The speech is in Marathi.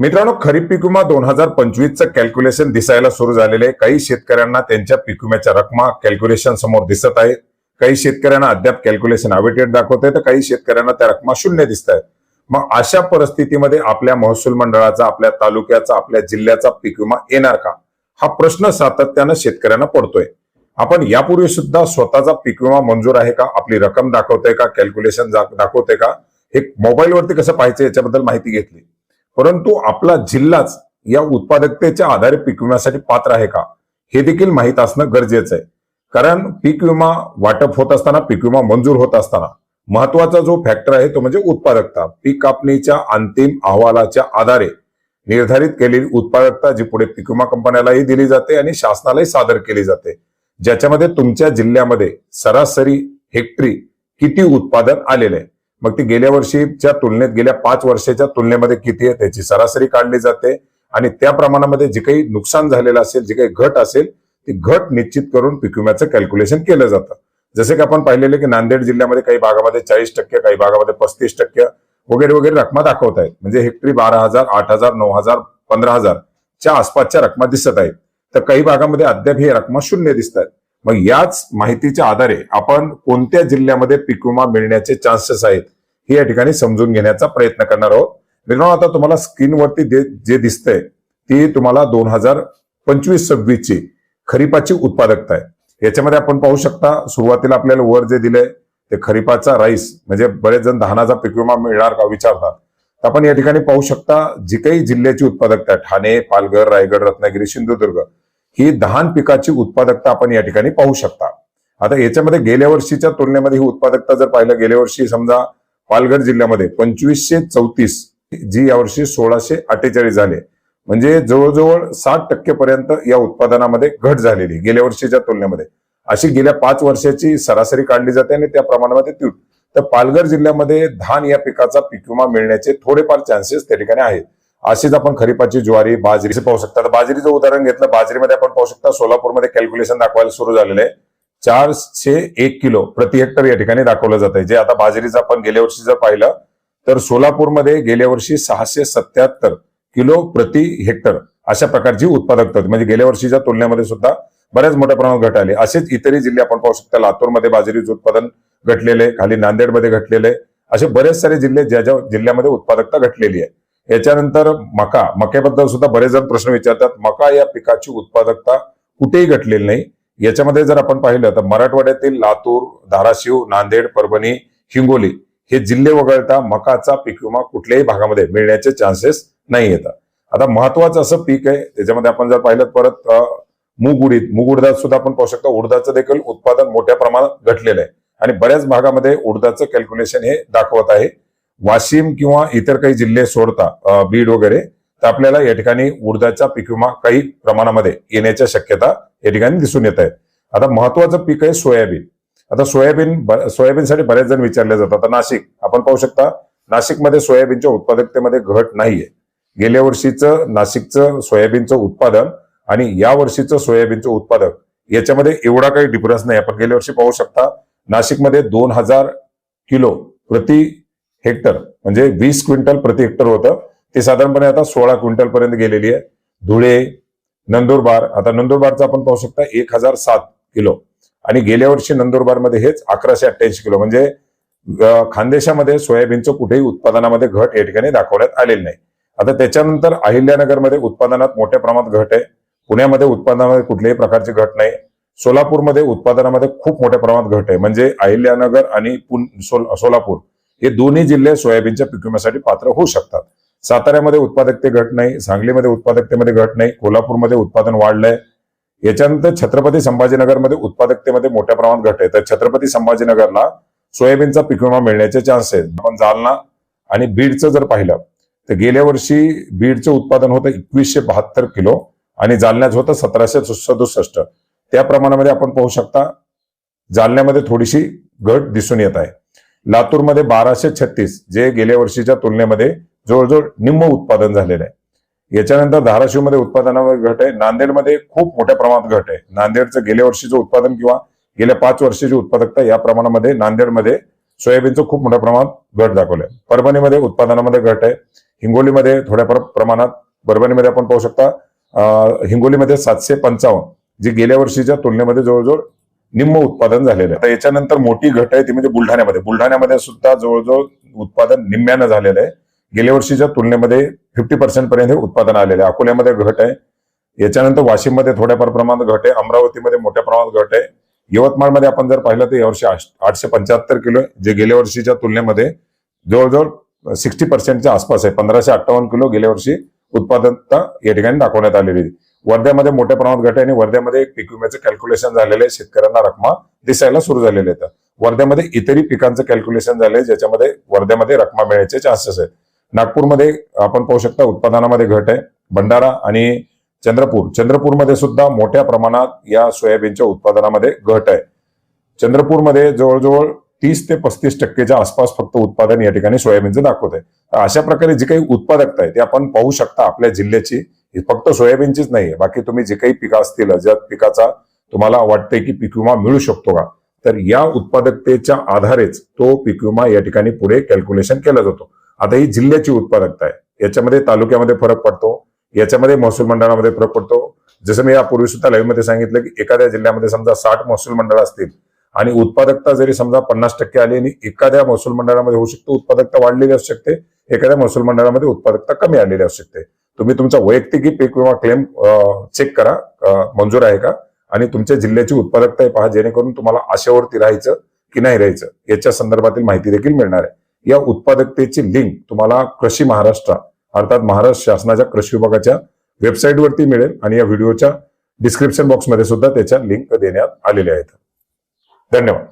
मित्रांनो, खरीप पीक विमा 2025चं कॅल्क्युलेशन दिसायला सुरू झालेले आहे. काही शेतकऱ्यांना त्यांच्या पीक विम्याच्या रकमा कॅल्क्युलेशन समोर दिसत आहेत. काही शेतकऱ्यांना अद्याप कॅल्क्युलेशन अवेटेड दाखवत आहे, तर काही शेतकऱ्यांना त्या रकमा शून्य दिसत आहेत. मग अशा परिस्थितीमध्ये आपल्या महसूल मंडळाचा, आपल्या तालुक्याचा, आपल्या जिल्ह्याचा पीक विमा येणार का, हा प्रश्न सातत्यानं शेतकऱ्यांना पडतोय. आपण यापूर्वी सुद्धा स्वतःचा पीक विमा मंजूर आहे का, आपली रक्कम दाखवते का, कॅल्क्युलेशन दाखवते का, हे मोबाईलवरती कसं पाहायचं याच्याबद्दल माहिती घेतली. परंतु आपला जिल्हाच या उत्पादकतेच्या आधारे पीक विम्यासाठी पात्र आहे का, हे देखील माहीत असणं गरजेचं आहे. कारण पीक विमा वाटप होत असताना, पीक विमा मंजूर होत असताना महत्वाचा जो फॅक्टर आहे तो म्हणजे उत्पादकता. पीक कापणीच्या अंतिम अहवालाच्या आधारे निर्धारित केलेली उत्पादकता जी पुढे पीक विमा कंपन्यालाही दिली जाते आणि शासनालाही सादर केली जाते, ज्याच्यामध्ये तुमच्या जिल्ह्यामध्ये सरासरी हेक्टरी किती उत्पादन आलेले आहे, मग ती गेल्या वर्षीच्या तुलनेत गेल्या 5 वर्षाच्या तुलनेमध्ये किती आहे त्याची सरासरी काढली जाते आणि त्या प्रमाणामध्ये जे काही नुकसान झालेलं असेल, जे काही घट असेल, ती घट निश्चित करून पीक विम्याचं कॅल्क्युलेशन केलं जातं. जसे की आपण पाहिलेले की नांदेड जिल्ह्यामध्ये काही भागामध्ये 40%, काही भागामध्ये 35% वगैरे वगैरे रकमा दाखवत आहेत. म्हणजे हेक्टरी 12,000, 8,000, 9,000, 15,000 च्या आसपासच्या रकमा दिसत आहेत. तर काही भागामध्ये अद्याप हे रकमा शून्य दिसत आहेत. मग याच माहितीच्या आधारे आपण कोणत्या जिल्ह्यामध्ये पीक विमा मिळण्याचे चान्सेस आहेत हे या ठिकाणी समजून घेण्याचा प्रयत्न करणार आहोत. मित्रांनो, आता तुम्हाला स्क्रीनवरती जे दिसतंय ती तुम्हाला 2025-26 ची खरीपाची उत्पादकता आहे. याच्यामध्ये आपण पाहू शकता, सुरुवातीला आपल्याला वर जे दिलंय ते खरीपाचा राईस, म्हणजे बरेच जण धानाचा पीक विमा मिळणार का विचारतात. तर आपण या ठिकाणी पाहू शकता जी काही जिल्ह्याची उत्पादकता आहे, ठाणे, पालघर, रायगड, रत्नागिरी, सिंधुदुर्ग, ही धान पिकाची उत्पादकता आपण या ठिकाणी पाहू शकता. आता याच्यामध्ये गेल्या वर्षीच्या तुलनेमध्ये ही उत्पादकता जर पाहिलं, गेल्या वर्षी समजा पालघर जिल्ह्यामध्ये 2534, जी यावर्षी 1648 झाले, म्हणजे जवळजवळ 60% पर्यंत या उत्पादनामध्ये घट झालेली गेल्या वर्षीच्या तुलनेमध्ये. अशी गेल्या 5 वर्षाची सरासरी काढली जाते आणि त्या प्रमाणामध्ये तूट. तर पालघर जिल्ह्यामध्ये धान या पिकाचा पीक विमा मिळण्याचे थोडेफार चान्सेस त्या ठिकाणी आहेत. अशीच आपण खरीपाची ज्वारी, बाजरी पाहू शकता. तर बाजरीचं उदाहरण घेतलं, बाजरीमध्ये आपण पाहू शकता सोलापूरमध्ये कॅल्क्युलेशन दाखवायला सुरू झालेलं आहे. 401 किलो प्रति हेक्टर या ठिकाणी दाखवलं जात आहे. जे आता बाजरीचं आपण गेल्या वर्षी जर पाहिलं तर सोलापूरमध्ये गेल्या वर्षी 677 किलो प्रति हेक्टर अशा प्रकारची उत्पादकता होती. म्हणजे गेल्या वर्षीच्या तुलनेमध्ये सुद्धा बऱ्याच मोठ्या प्रमाणात घट आली. असेच इतरही जिल्हे आपण पाहू शकता, लातूरमध्ये बाजरीचं उत्पादन घटलेले, खाली नांदेडमध्ये घटलेले, असे बरेच सारे जिल्हे ज्या ज्या जिल्ह्यामध्ये उत्पादकता घटलेली आहे. याच्यानंतर मक्याबद्दल सुद्धा बरेच जण प्रश्न विचारतात. मका या पिकाची उत्पादकता कुठेही घटलेली नाही. याच्यामध्ये जर आपण पाहिलं तर मराठवाड्यातील लातूर, धाराशिव, नांदेड, परभणी, हिंगोली हे जिल्हे वगळता मकाचा पीक विमा कुठल्याही भागामध्ये मिळण्याचे चान्सेस नाही येतात. आता महत्वाचं असं पीक आहे, त्याच्यामध्ये आपण जर पाहिलं परत मूग उडदात सुद्धा आपण पाहू शकता, उडदाचं देखील उत्पादन मोठ्या प्रमाणात घटलेलं आहे आणि बऱ्याच भागामध्ये उडदाचं कॅल्क्युलेशन हे दाखवत आहे. वाशिम किंवा इतर काही जिल्हे सोडता बीड वगैरे, तर आपल्याला या ठिकाणी उडदाचा पीक विमा काही प्रमाणामध्ये येण्याच्या शक्यता या ठिकाणी दिसून येत आहेत. आता महत्वाचं पीक आहे सोयाबीन. आता सोयाबीनसाठी बरेच जण विचारले जातात. आता नाशिक आपण पाहू शकता, नाशिकमध्ये सोयाबीनच्या उत्पादकतेमध्ये घट नाहीये. गेल्या वर्षीचं नाशिकचं सोयाबीनचं उत्पादन आणि या वर्षीचं सोयाबीनचं उत्पादक याच्यामध्ये एवढा काही डिफरन्स नाही. आपण गेल्या वर्षी पाहू शकता नाशिकमध्ये 2000 किलो प्रति हेक्टर म्हणजे 20 क्विंटल प्रति हेक्टर होतं, ते साधारणपणे आता 16 क्विंटल पर्यंत गेलेली आहे. धुळे, नंदुरबार, आता नंदुरबारचं आपण पाहू शकता 1007 किलो आणि गेल्या वर्षी नंदुरबारमध्ये हेच 1188 किलो. म्हणजे खानदेशामध्ये सोयाबीनचं कुठेही उत्पादनामध्ये घट या ठिकाणी दाखवण्यात आलेली नाही. आता त्याच्यानंतर अहिल्यानगरमध्ये उत्पादनात मोठ्या प्रमाणात घट आहे. पुण्यामध्ये उत्पादनामध्ये कुठल्याही प्रकारची घट नाही. सोलापूरमध्ये उत्पादनामध्ये खूप मोठ्या प्रमाणात घट आहे. म्हणजे अहिल्यानगर आणि सोलापूर हे दोन्ही जिल्हे सोयाबीनच्या पीक विम्यासाठी पात्र होऊ शकतात. साताऱ्यामध्ये उत्पादकते घट नाही, सांगलीमध्ये उत्पादकतेमध्ये घट नाही, कोल्हापूरमध्ये उत्पादन वाढलंय. याच्यानंतर छत्रपती संभाजीनगरमध्ये उत्पादकतेमध्ये मोठ्या प्रमाणात घट आहे. तर छत्रपती संभाजीनगरला सोयाबीनचा पीक विमा मिळण्याचे चान्स आहेत. आपण जालना आणि बीडचं जर पाहिलं तर गेल्या वर्षी बीडचं उत्पादन होतं 2172 किलो आणि जालन्याचं होतं 1767. त्या प्रमाणामध्ये आपण पाहू शकता जालन्यामध्ये थोडीशी घट दिसून येत आहे. लातूरमध्ये 1236, जे गेल्या वर्षीच्या तुलनेमध्ये जवळजवळ निम्म उत्पादन झालेलं आहे. याच्यानंतर धाराशिवमध्ये उत्पादनामध्ये घट आहे. नांदेडमध्ये खूप मोठ्या प्रमाणात घट आहे. नांदेडचं गेल्या वर्षीचं उत्पादन किंवा गेल्या 5 वर्षाची उत्पादकता या प्रमाणामध्ये नांदेडमध्ये सोयाबीनचं खूप मोठ्या प्रमाणात घट दाखवलंय. परभणीमध्ये उत्पादनामध्ये घट आहे. हिंगोलीमध्ये थोड्या प्रमाणात, परभणीमध्ये आपण पाहू शकता हिंगोलीमध्ये 755, जे गेल्या वर्षीच्या तुलनेमध्ये जवळजवळ निम्म उत्पादन झालेलं आहे. आता याच्यानंतर मोठी घट आहे ती म्हणजे बुलढाण्यामध्ये सुद्धा जवळजवळ उत्पादन निम्म्यानं झालेलं आहे. गेल्या वर्षीच्या तुलनेमध्ये 50% पर्यंत उत्पादन आलेलं आहे. अकोल्यामध्ये घट आहे. याच्यानंतर वाशिममध्ये थोड्याफार प्रमाणात घट आहे. अमरावतीमध्ये मोठ्या प्रमाणात घट आहे. यवतमाळमध्ये आपण जर पाहिलं तर यावर्षी 875 किलो आहे, जे गेल्या वर्षीच्या तुलनेमध्ये जवळजवळ 60%च्या आसपास आहे. 1558 किलो गेल्या वर्षी उत्पादकता या ठिकाणी दाखवण्यात आलेली. वर्ध्यामध्ये मोठ्या प्रमाणात घट आहे आणि वर्ध्यामध्ये पीक विम्याचं कॅल्क्युलेशन झालेलं आहे. शेतकऱ्यांना रकमा दिसायला सुरू झालेले आहेत. वर्ध्यामध्ये इतरही पिकांचं कॅल्क्युलेशन झालंय, ज्याच्यामध्ये वर्ध्यामध्ये रकमा मिळायचे चान्सेस आहेत. नागपूरमध्ये आपण पाहू शकता उत्पादनामध्ये घट आहे. भंडारा आणि चंद्रपूरमध्ये सुद्धा मोठ्या प्रमाणात या सोयाबीनच्या उत्पादनामध्ये घट आहे. चंद्रपूरमध्ये जवळजवळ 30 ते 35% आसपास फक्त उत्पादन या ठिकाणी सोयाबीनचं दाखवत आहे. अशा प्रकारे जी काही उत्पादकता आहे ते आपण पाहू शकता आपल्या जिल्ह्याची. फक्त सोयाबीनचीच नाही, बाकी तुम्ही जे काही पिकं असतील, ज्या पिकाचा तुम्हाला वाटतंय की पीक विमा मिळू शकतो का, तर या उत्पादकतेच्या आधारेच तो पीक विमा या ठिकाणी पुढे कॅल्क्युलेशन केला जातो. आता ही जिल्ह्याची उत्पादकता आहे, याच्यामध्ये तालुक्यामध्ये फरक पडतो, याच्यामध्ये महसूल मंडळामध्ये फरक पडतो. जसं मी यापूर्वी सुद्धा लाईव्ह मध्ये सांगितलं की एखाद्या जिल्ह्यामध्ये समजा 60 महसूल मंडळ असतील आणि उत्पादकता जरी समजा 50% आली आणि एखाद्या महसूल मंडळामध्ये होऊ शकतो उत्पादकता वाढलेली असू शकते, एखाद्या महसूल मंडळामध्ये उत्पादकता कमी आलेली असू शकते. तुम्ही तुमचा वैयक्तिक पीक विमा क्लेम चेक करा, मंजूर आहे का, आणि तुमच्या जिल्ह्याची उत्पादकता पहा, जेणेकरून तुम्हाला आशेवरती राहायचं की नाही राहायचं याच्या संदर्भातील माहिती देखील मिळणार आहे. या उत्पादकतेची लिंक तुम्हाला कृषी महाराष्ट्र अर्थात महाराष्ट्र शासनाच्या कृषी विभागाच्या वेबसाईटवरती मिळेल आणि या व्हिडिओच्या डिस्क्रिप्शन बॉक्समध्ये सुद्धा त्याच्या लिंक देण्यात आलेल्या आहेत. धन्यवाद.